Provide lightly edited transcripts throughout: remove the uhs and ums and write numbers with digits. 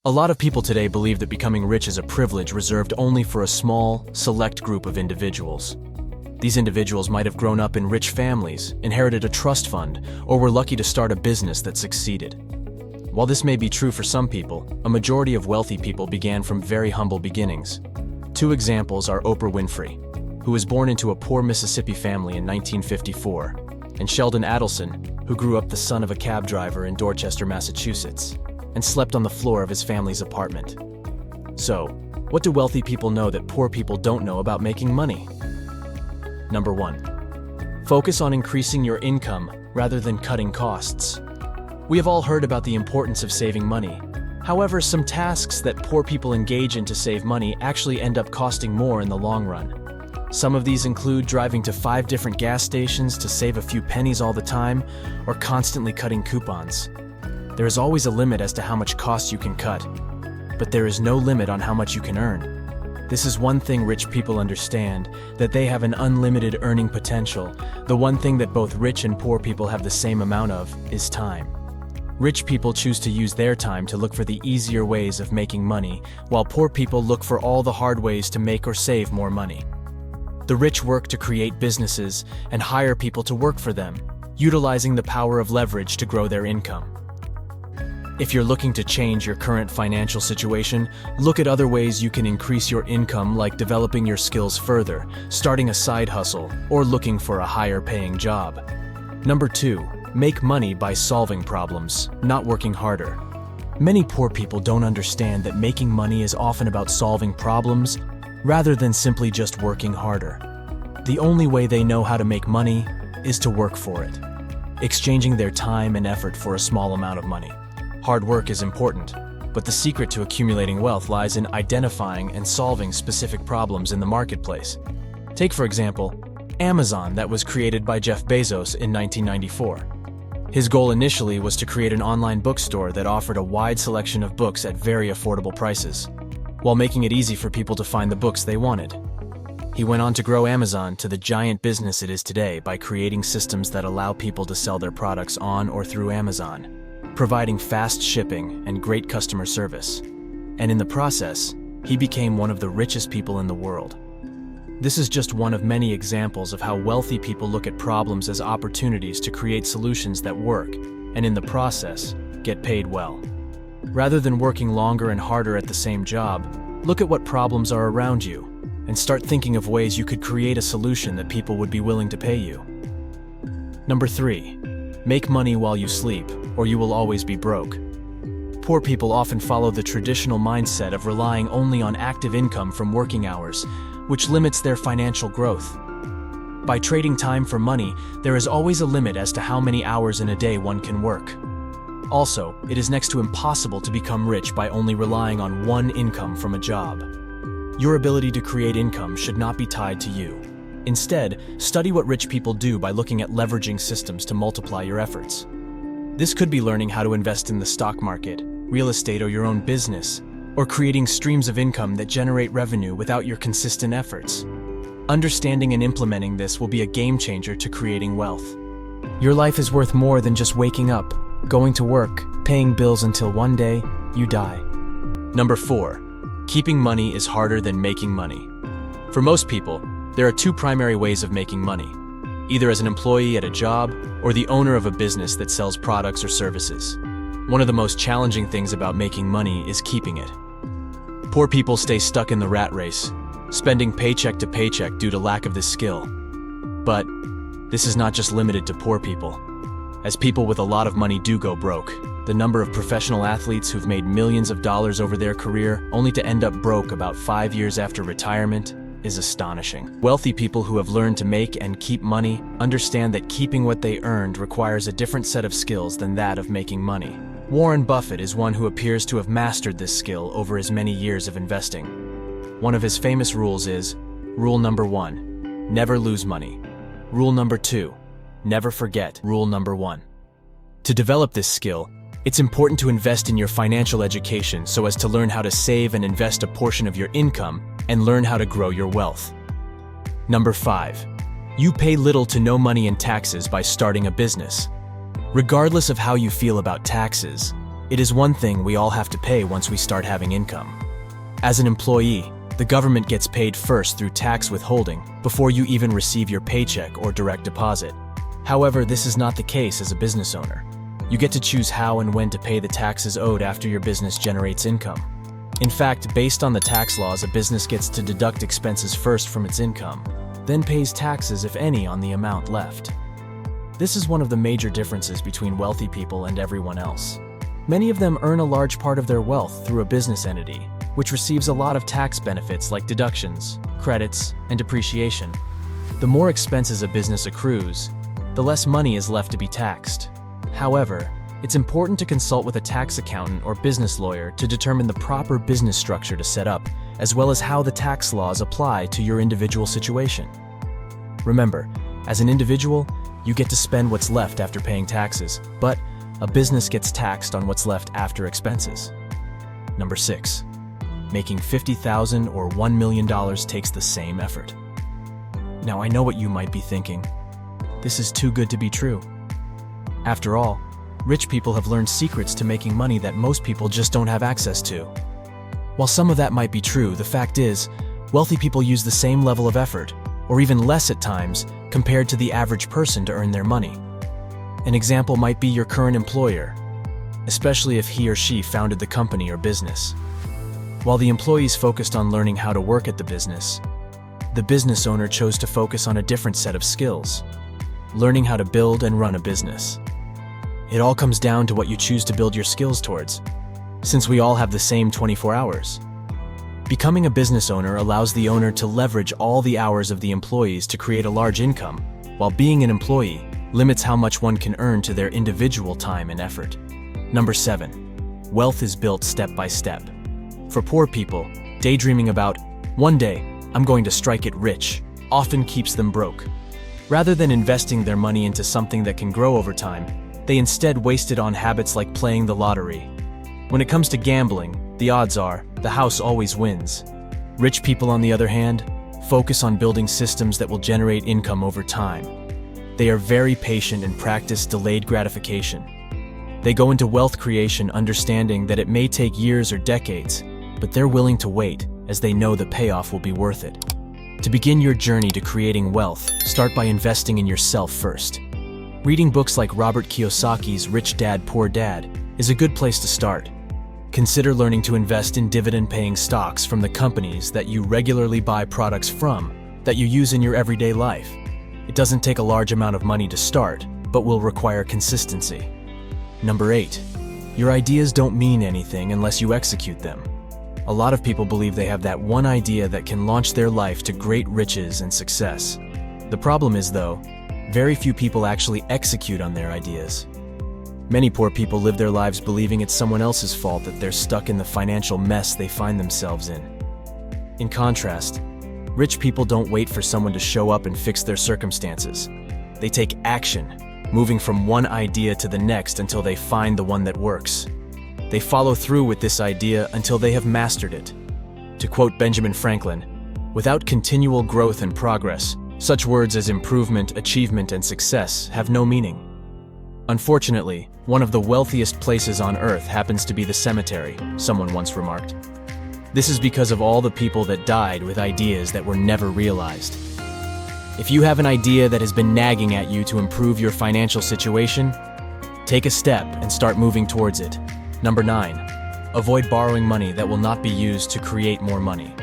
A lot of people today believe that becoming rich is a privilege reserved only for a small, select group of individuals. These individuals might have grown up in rich families, inherited a trust fund, or were lucky to start a business that succeeded. While this may be true for some people, a majority of wealthy people began from very humble beginnings. Two examples are Oprah Winfrey, who was born into a poor Mississippi family in 1954, and Sheldon Adelson, who grew up the son of a cab driver in Dorchester, Massachusetts, and slept on the floor of his family's apartment. So, what do wealthy people know that poor people don't know about making money? Number 1. Focus on increasing your income rather than cutting costs. We have all heard about the importance of saving money. However, some tasks that poor people engage in to save money actually end up costing more in the long run. Some of these include driving to 5 different gas stations to save a few pennies all the time, or constantly cutting coupons. There is always a limit as to how much cost you can cut, but there is no limit on how much you can earn. This is one thing rich people understand, that they have an unlimited earning potential. The one thing that both rich and poor people have the same amount of is time. Rich people choose to use their time to look for the easier ways of making money, while poor people look for all the hard ways to make or save more money. The rich work to create businesses and hire people to work for them, utilizing the power of leverage to grow their income. If you're looking to change your current financial situation, look at other ways you can increase your income, like developing your skills further, starting a side hustle, or looking for a higher paying job. Number 2, make money by solving problems, not working harder. Many poor people don't understand that making money is often about solving problems rather than simply just working harder. The only way they know how to make money is to work for it, exchanging their time and effort for a small amount of money. Hard work is important, but the secret to accumulating wealth lies in identifying and solving specific problems in the marketplace. Take, for example, Amazon, that was created by Jeff Bezos in 1994. His goal initially was to create an online bookstore that offered a wide selection of books at very affordable prices, while making it easy for people to find the books they wanted. He went on to grow Amazon to the giant business it is today by creating systems that allow people to sell their products on or through Amazon, providing fast shipping and great customer service. And in the process, he became one of the richest people in the world. This is just one of many examples of how wealthy people look at problems as opportunities to create solutions that work, and in the process, get paid well. Rather than working longer and harder at the same job, look at what problems are around you, and start thinking of ways you could create a solution that people would be willing to pay you. Number 3, make money while you sleep, or you will always be broke. Poor people often follow the traditional mindset of relying only on active income from working hours, which limits their financial growth. By trading time for money, there is always a limit as to how many hours in a day one can work. Also, it is next to impossible to become rich by only relying on one income from a job. Your ability to create income should not be tied to you. Instead, study what rich people do by looking at leveraging systems to multiply your efforts. This could be learning how to invest in the stock market, real estate, or your own business, or creating streams of income that generate revenue without your consistent efforts. Understanding and implementing this will be a game changer to creating wealth. Your life is worth more than just waking up, going to work, paying bills until one day you die. Number 4, keeping money is harder than making money. For most people, there are 2 primary ways of making money, either as an employee at a job or the owner of a business that sells products or services. One of the most challenging things about making money is keeping it. Poor people stay stuck in the rat race, spending paycheck to paycheck due to lack of this skill. But this is not just limited to poor people. As people with a lot of money do go broke, the number of professional athletes who've made millions of dollars over their career only to end up broke about 5 years after retirement is astonishing. Wealthy people who have learned to make and keep money understand that keeping what they earned requires a different set of skills than that of making money. Warren Buffett is one who appears to have mastered this skill over his many years of investing. One of his famous rules is, Rule number 1, never lose money. Rule number 2, never forget Rule number 1. To develop this skill, it's important to invest in your financial education so as to learn how to save and invest a portion of your income and learn how to grow your wealth. Number 5, you pay little to no money in taxes by starting a business. Regardless of how you feel about taxes, It is one thing we all have to pay once we start having income. As an employee, the government gets paid first through tax withholding before you even receive your paycheck or direct deposit. However, this is not the case as a business owner. You get to choose how and when to pay the taxes owed after your business generates income. In fact, based on the tax laws, a business gets to deduct expenses first from its income, then pays taxes, if any, on the amount left. This is one of the major differences between wealthy people and everyone else. Many of them earn a large part of their wealth through a business entity, which receives a lot of tax benefits like deductions, credits, and depreciation. The more expenses a business accrues, the less money is left to be taxed. However, it's important to consult with a tax accountant or business lawyer to determine the proper business structure to set up, as well as how the tax laws apply to your individual situation. Remember, as an individual, you get to spend what's left after paying taxes, but a business gets taxed on what's left after expenses. Number 6. Making $50,000 or $1 million takes the same effort. Now I know what you might be thinking. This is too good to be true. After all, rich people have learned secrets to making money that most people just don't have access to. While some of that might be true, the fact is, wealthy people use the same level of effort, or even less at times, compared to the average person to earn their money. An example might be your current employer, especially if he or she founded the company or business. While the employees focused on learning how to work at the business owner chose to focus on a different set of skills, learning how to build and run a business. It all comes down to what you choose to build your skills towards, since we all have the same 24 hours. Becoming a business owner allows the owner to leverage all the hours of the employees to create a large income, while being an employee limits how much one can earn to their individual time and effort. Number 7. Wealth is built step by step. For poor people, daydreaming about, one day, I'm going to strike it rich, often keeps them broke. Rather than investing their money into something that can grow over time, they instead waste it on habits like playing the lottery. When it comes to gambling, the odds are, the house always wins. Rich people, on the other hand, focus on building systems that will generate income over time. They are very patient and practice delayed gratification. They go into wealth creation understanding that it may take years or decades, but they're willing to wait as they know the payoff will be worth it. To begin your journey to creating wealth, start by investing in yourself first. Reading books like Robert Kiyosaki's Rich Dad, Poor Dad is a good place to start. Consider learning to invest in dividend-paying stocks from the companies that you regularly buy products from, that you use in your everyday life. It doesn't take a large amount of money to start, but will require consistency. Number 8. Your ideas don't mean anything unless you execute them. A lot of people believe they have that one idea that can launch their life to great riches and success. The problem is, though, very few people actually execute on their ideas. Many poor people live their lives believing it's someone else's fault that they're stuck in the financial mess they find themselves in. In contrast, rich people don't wait for someone to show up and fix their circumstances. They take action, moving from one idea to the next until they find the one that works. They follow through with this idea until they have mastered it. To quote Benjamin Franklin, "Without continual growth and progress, such words as improvement, achievement, and success have no meaning." Unfortunately, one of the wealthiest places on earth happens to be the cemetery, someone once remarked. This is because of all the people that died with ideas that were never realized. If you have an idea that has been nagging at you to improve your financial situation, take a step and start moving towards it. Number 9. Avoid borrowing money that will not be used to create more money.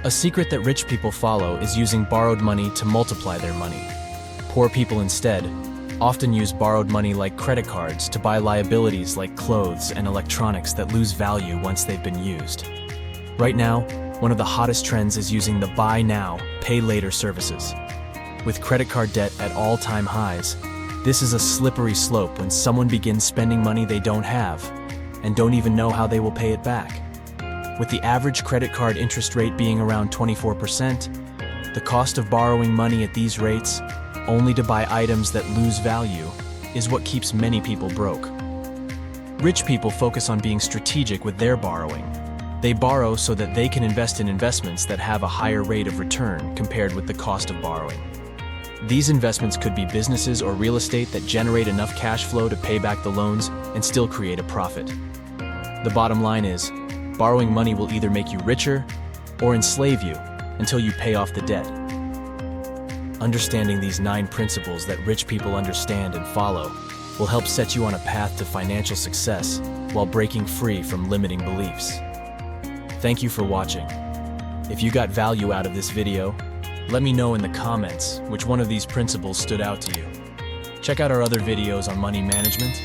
A secret that rich people follow is using borrowed money to multiply their money. Poor people instead often use borrowed money like credit cards to buy liabilities like clothes and electronics that lose value once they've been used. Right now, one of the hottest trends is using the buy now, pay later services. With credit card debt at all-time highs, this is a slippery slope when someone begins spending money they don't have and don't even know how they will pay it back. With the average credit card interest rate being around 24%, the cost of borrowing money at these rates, only to buy items that lose value, is what keeps many people broke. Rich people focus on being strategic with their borrowing. They borrow so that they can invest in investments that have a higher rate of return compared with the cost of borrowing. These investments could be businesses or real estate that generate enough cash flow to pay back the loans and still create a profit. The bottom line is, borrowing money will either make you richer or enslave you until you pay off the debt. Understanding these 9 principles that rich people understand and follow will help set you on a path to financial success while breaking free from limiting beliefs. Thank you for watching. If you got value out of this video, let me know in the comments which one of these principles stood out to you. Check out our other videos on money management,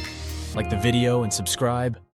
like the video and subscribe,